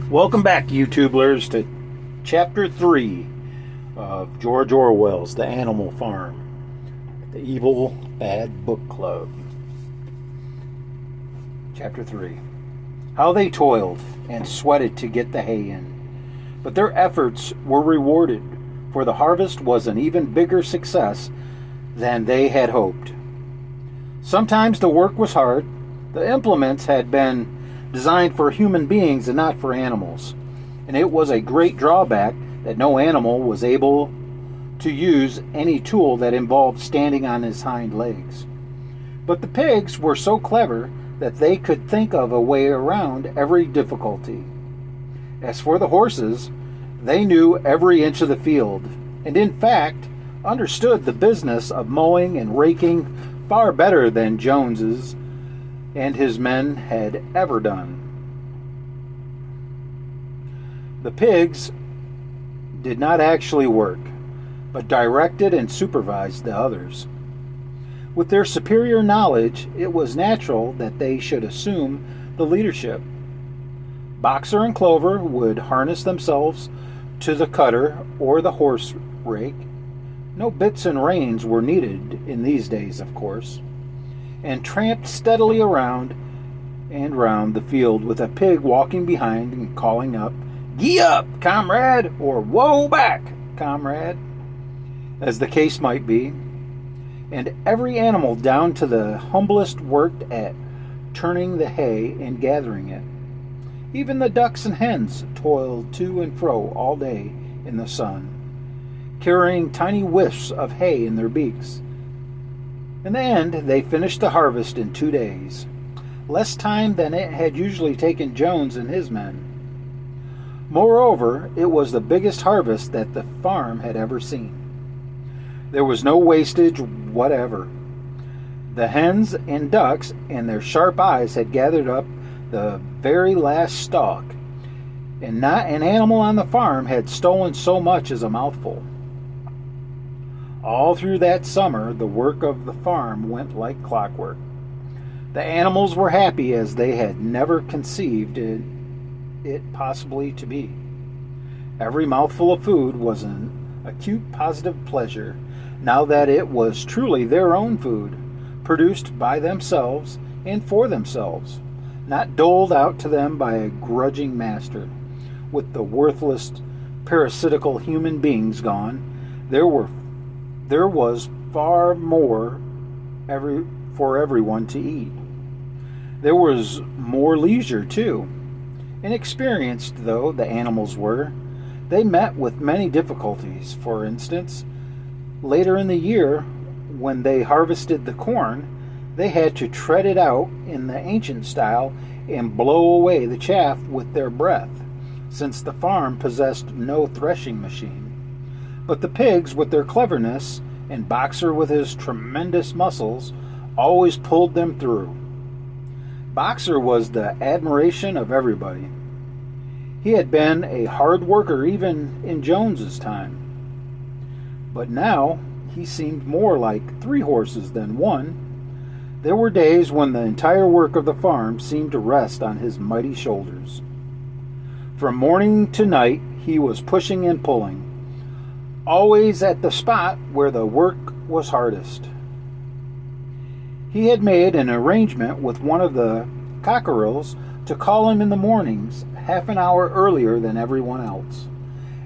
Welcome back, YouTubers, to Chapter 3 of George Orwell's The Animal Farm, the Evil Bad Book Club. Chapter 3. How they toiled and sweated to get the hay in. But their efforts were rewarded, for the harvest was an even bigger success than they had hoped. Sometimes the work was hard. The implements had been designed for human beings and not for animals, and it was a great drawback that no animal was able to use any tool that involved standing on his hind legs. But the pigs were so clever that they could think of a way around every difficulty. As for the horses, they knew every inch of the field, and in fact understood the business of mowing and raking far better than Jones's and his men had ever done. The pigs did not actually work, but directed and supervised the others. With their superior knowledge, it was natural that they should assume the leadership. Boxer and Clover would harness themselves to the cutter or the horse rake. No bits and reins were needed in these days, of course, and tramped steadily around and round the field with a pig walking behind and calling up, "Gee up, comrade," or "Whoa back, comrade," as the case might be. And every animal down to the humblest worked at turning the hay and gathering it. Even the ducks and hens toiled to and fro all day in the sun, carrying tiny whiffs of hay in their beaks. In the end, they finished the harvest in 2 days, less time than it had usually taken Jones and his men. Moreover, it was the biggest harvest that the farm had ever seen. There was no wastage whatever. The hens and ducks and their sharp eyes had gathered up the very last stalk, and not an animal on the farm had stolen so much as a mouthful. All through that summer, the work of the farm went like clockwork. The animals were happy as they had never conceived it possibly to be. Every mouthful of food was an acute positive pleasure, now that it was truly their own food, produced by themselves and for themselves, not doled out to them by a grudging master. With the worthless, parasitical human beings gone, there was far more for everyone to eat. There was more leisure, too. Inexperienced though the animals were, they met with many difficulties. For instance, later in the year, when they harvested the corn, they had to tread it out in the ancient style and blow away the chaff with their breath, since the farm possessed no threshing machine. But the pigs, with their cleverness, and Boxer, with his tremendous muscles, always pulled them through. Boxer was the admiration of everybody. He had been a hard worker even in Jones's time. But now he seemed more like 3 horses than 1. There were days when the entire work of the farm seemed to rest on his mighty shoulders. From morning to night he was pushing and pulling, always at the spot where the work was hardest. He had made an arrangement with one of the cockerels to call him in the mornings half an hour earlier than everyone else,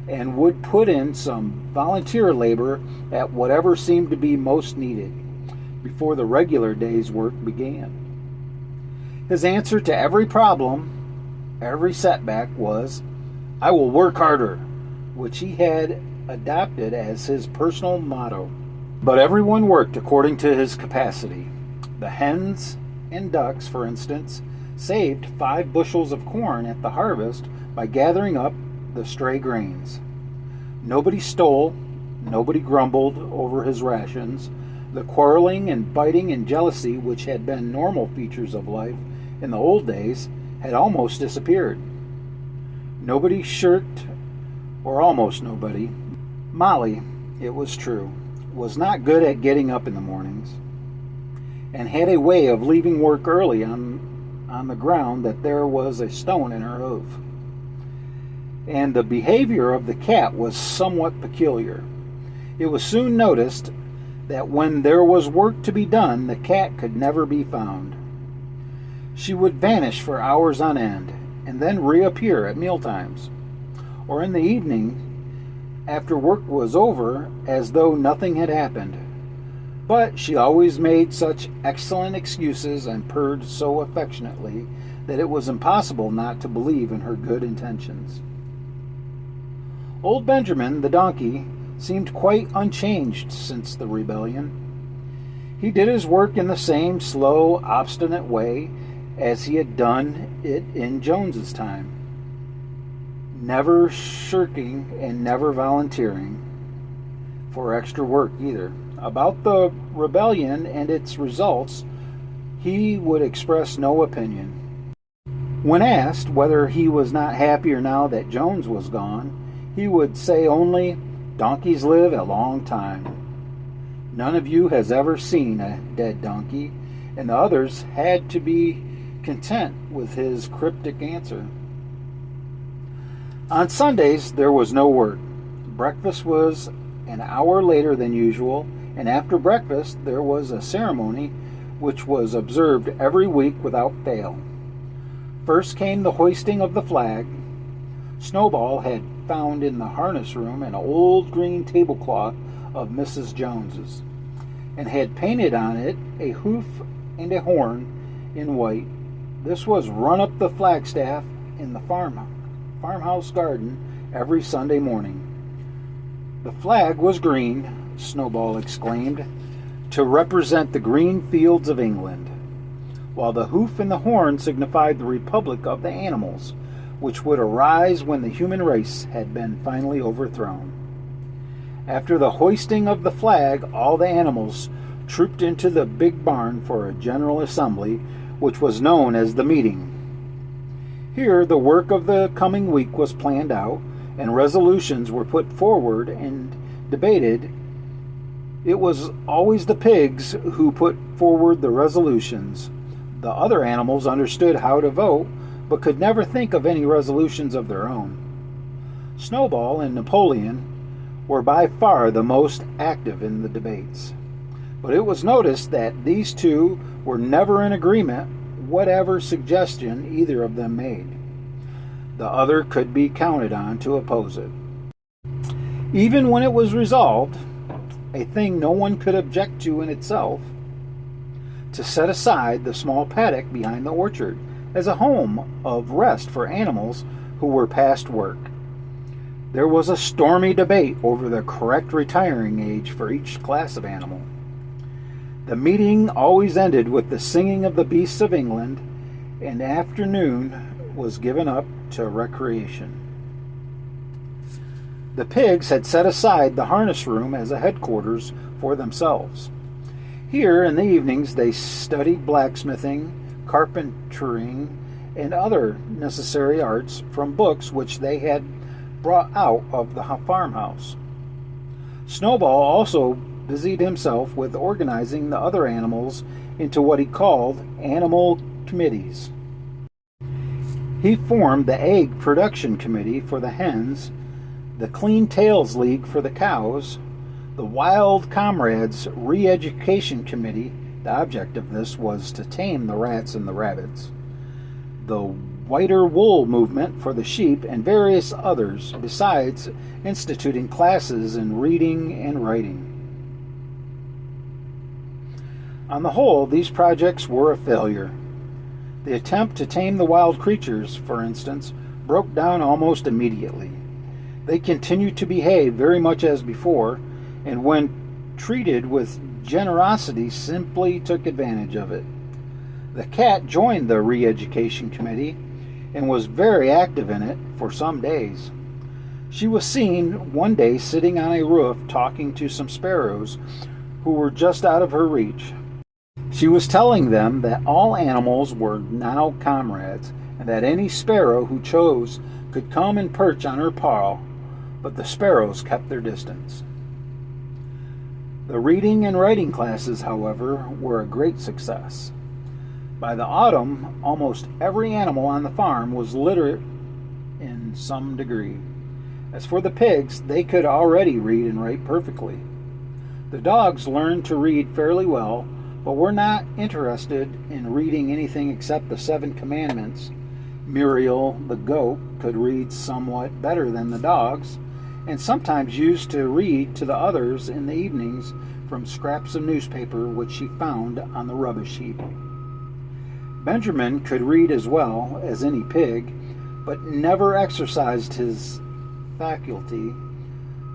and would put in some volunteer labor at whatever seemed to be most needed before the regular day's work began. His answer to every problem, every setback, was, "I will work harder," which he had adopted as his personal motto. But everyone worked according to his capacity. The hens and ducks, for instance, saved 5 bushels of corn at the harvest by gathering up the stray grains. Nobody stole, nobody grumbled over his rations. The quarreling and biting and jealousy, which had been normal features of life in the old days, had almost disappeared. Nobody shirked, or almost nobody. Molly, it was true, was not good at getting up in the mornings, and had a way of leaving work early on the ground that there was a stone in her hoof. and the behavior of the cat was somewhat peculiar. It was soon noticed that when there was work to be done, the cat could never be found. She would vanish for hours on end, and then reappear at mealtimes, or in the evening after work was over, as though nothing had happened. But she always made such excellent excuses and purred so affectionately that it was impossible not to believe in her good intentions. Old Benjamin, the donkey, seemed quite unchanged since the rebellion. He did his work in the same slow, obstinate way as he had done it in Jones's time, never shirking and never volunteering for extra work either. About the rebellion and its results, he would express no opinion. When asked whether he was not happier now that Jones was gone, he would say only, "Donkeys live a long time. None of you has ever seen a dead donkey," and the others had to be content with his cryptic answer. On Sundays, there was no work. Breakfast was an hour later than usual, and after breakfast, there was a ceremony which was observed every week without fail. First came the hoisting of the flag. Snowball had found in the harness room an old green tablecloth of Mrs. Jones's, and had painted on it a hoof and a horn in white. This was run up the flagstaff in the farmhouse garden every Sunday morning. The flag was green, Snowball exclaimed, to represent the green fields of England, while the hoof and the horn signified the republic of the animals, which would arise when the human race had been finally overthrown. After the hoisting of the flag, all the animals trooped into the big barn for a general assembly, which was known as the meeting. Here the work of the coming week was planned out, and resolutions were put forward and debated. It was always the pigs who put forward the resolutions. The other animals understood how to vote, but could never think of any resolutions of their own. Snowball and Napoleon were by far the most active in the debates, but it was noticed that these two were never in agreement whatever suggestion either of them made. The other could be counted on to oppose it. Even when it was resolved, a thing no one could object to in itself, to set aside the small paddock behind the orchard as a home of rest for animals who were past work. There was a stormy debate over the correct retiring age for each class of animal. The meeting always ended with the singing of the beasts of England, and afternoon was given up to recreation. The pigs had set aside the harness room as a headquarters for themselves. Here, in the evenings, they studied blacksmithing, carpentering, and other necessary arts from books which they had brought out of the farmhouse. Snowball also busied himself with organizing the other animals into what he called animal committees. He formed the Egg Production Committee for the hens, the Clean Tails League for the cows, the Wild Comrades Re-Education Committee. The object of this was to tame the rats and the rabbits, the Whiter Wool Movement for the sheep, and various others, besides instituting classes in reading and writing. On the whole, these projects were a failure. The attempt to tame the wild creatures, for instance, broke down almost immediately. They continued to behave very much as before, and when treated with generosity simply took advantage of it. The cat joined the Re-Education Committee and was very active in it for some days. She was seen one day sitting on a roof talking to some sparrows who were just out of her reach. She was telling them that all animals were now comrades, and that any sparrow who chose could come and perch on her paw, but the sparrows kept their distance. The reading and writing classes, however, were a great success. By the autumn, almost every animal on the farm was literate in some degree. As for the pigs, they could already read and write perfectly. The dogs learned to read fairly well, but were not interested in reading anything except the 7 Commandments. Muriel, the goat, could read somewhat better than the dogs, and sometimes used to read to the others in the evenings from scraps of newspaper which she found on the rubbish heap. Benjamin could read as well as any pig, but never exercised his faculty.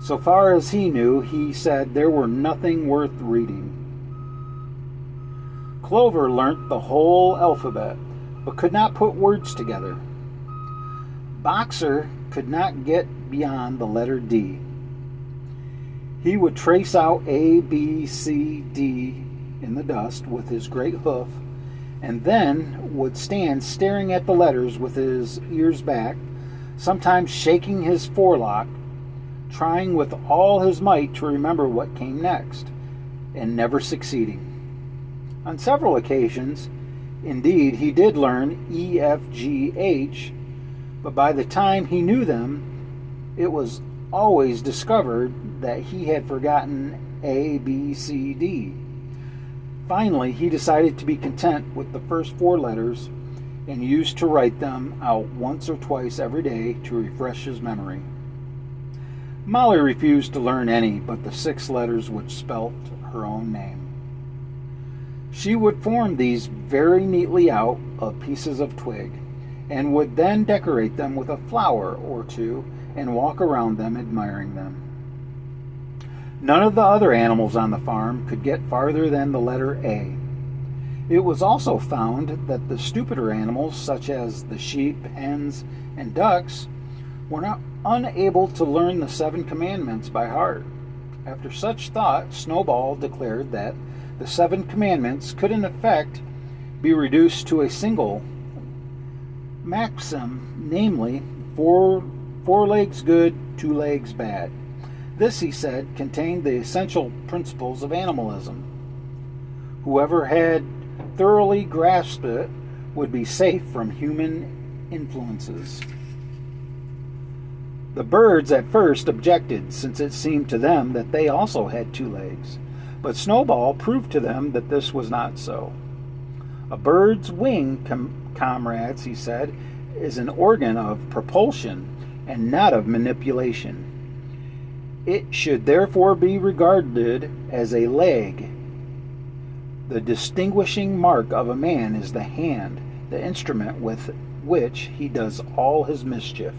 So far as he knew, he said there were nothing worth reading. Clover learnt the whole alphabet, but could not put words together. Boxer could not get beyond the letter D. He would trace out A, B, C, D in the dust with his great hoof, and then would stand staring at the letters with his ears back, sometimes shaking his forelock, trying with all his might to remember what came next, and never succeeding. On several occasions, indeed, he did learn E, F, G, H, but by the time he knew them, it was always discovered that he had forgotten A, B, C, D. Finally, he decided to be content with the first 4 letters and used to write them out once or twice every day to refresh his memory. Molly refused to learn any but the 6 letters which spelt her own name. She would form these very neatly out of pieces of twig, and would then decorate them with a flower or 2 and walk around them admiring them. None of the other animals on the farm could get farther than the letter A. It was also found that the stupider animals, such as the sheep, hens, and ducks, were not unable to learn the 7 Commandments by heart. After such thought, Snowball declared that the 7 Commandments could in effect be reduced to a single maxim, namely, four legs good, 2 legs bad. This, he said, contained the essential principles of animalism. Whoever had thoroughly grasped it would be safe from human influences. The birds at first objected, since it seemed to them that they also had 2 legs, but Snowball proved to them that this was not so. A bird's wing, comrades, he said, is an organ of propulsion and not of manipulation. It should therefore be regarded as a leg. The distinguishing mark of a man is the hand, the instrument with which he does all his mischief.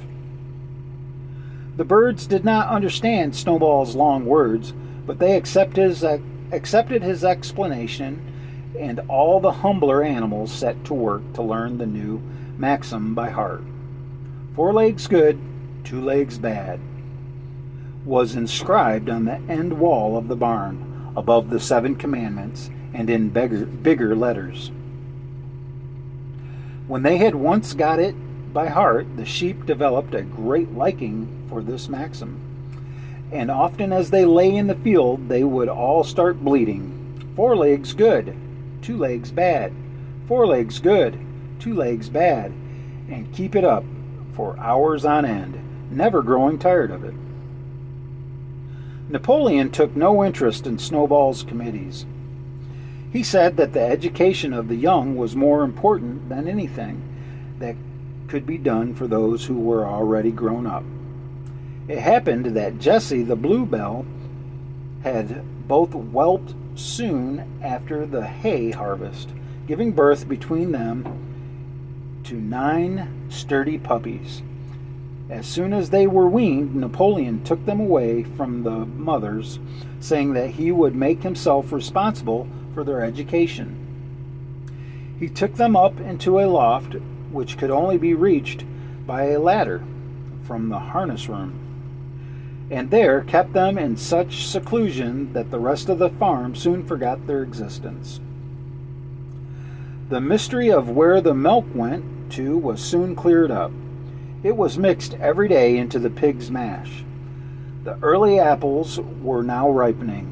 The birds did not understand Snowball's long words, but they accepted his explanation, and all the humbler animals set to work to learn the new maxim by heart. 4 legs good, 2 legs bad was inscribed on the end wall of the barn, above the 7 Commandments, and in bigger letters. When they had once got it by heart, the sheep developed a great liking for this maxim, and often as they lay in the field, they would all start bleating, 4 legs good, 2 legs bad, 4 legs good, 2 legs bad, and keep it up for hours on end, never growing tired of it. Napoleon took no interest in Snowball's committees. He said that the education of the young was more important than anything that could be done for those who were already grown up. It happened that Jessie the Bluebell had both whelped soon after the hay harvest, giving birth between them to 9 sturdy puppies. As soon as they were weaned, Napoleon took them away from the mothers, saying that he would make himself responsible for their education. He took them up into a loft which could only be reached by a ladder from the harness room, and there kept them in such seclusion that the rest of the farm soon forgot their existence. The mystery of where the milk went to was soon cleared up. It was mixed every day into the pig's mash. The early apples were now ripening.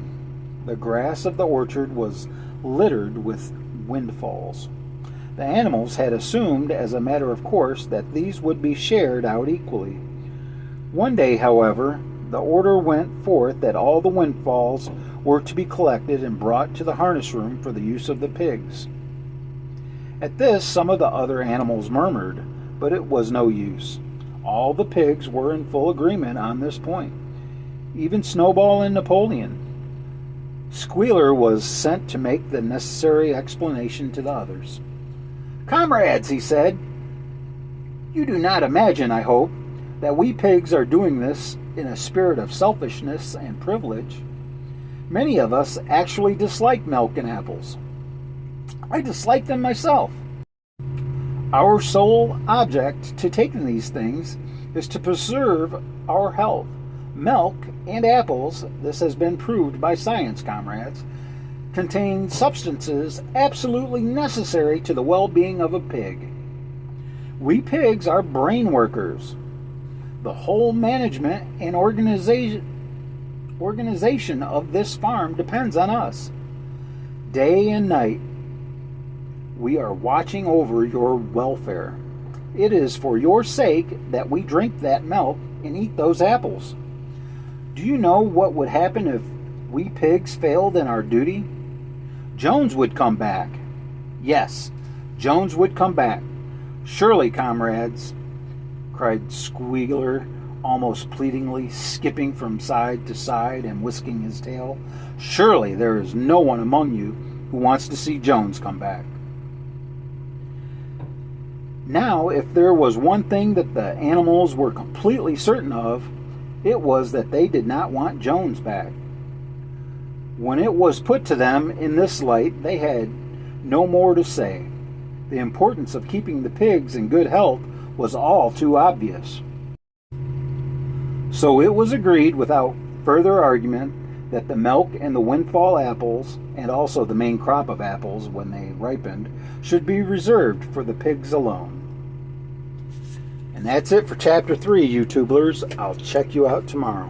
The grass of the orchard was littered with windfalls. The animals had assumed as a matter of course that these would be shared out equally. One day, however, the order went forth that all the windfalls were to be collected and brought to the harness room for the use of the pigs. At this, some of the other animals murmured, but it was no use. All the pigs were in full agreement on this point, even Snowball and Napoleon. Squealer was sent to make the necessary explanation to the others. "Comrades," he said, "you do not imagine, I hope, that we pigs are doing this in a spirit of selfishness and privilege. Many of us actually dislike milk and apples. I dislike them myself. Our sole object to taking these things is to preserve our health. Milk and apples, this has been proved by science, comrades, contain substances absolutely necessary to the well-being of a pig. We pigs are brain workers. The whole management and organization of this farm depends on us. Day and night, we are watching over your welfare. It is for your sake that we drink that milk and eat those apples. Do you know what would happen if we pigs failed in our duty? Jones would come back. Yes, Jones would come back. Surely, comrades," cried Squealer, almost pleadingly, skipping from side to side and whisking his tail. "Surely there is no one among you who wants to see Jones come back." Now, if there was one thing that the animals were completely certain of, it was that they did not want Jones back. When it was put to them in this light, they had no more to say. The importance of keeping the pigs in good health was all too obvious. So it was agreed without further argument that the milk and the windfall apples, and also the main crop of apples when they ripened, should be reserved for the pigs alone. And that's it for Chapter 3, YouTubers. I'll check you out tomorrow.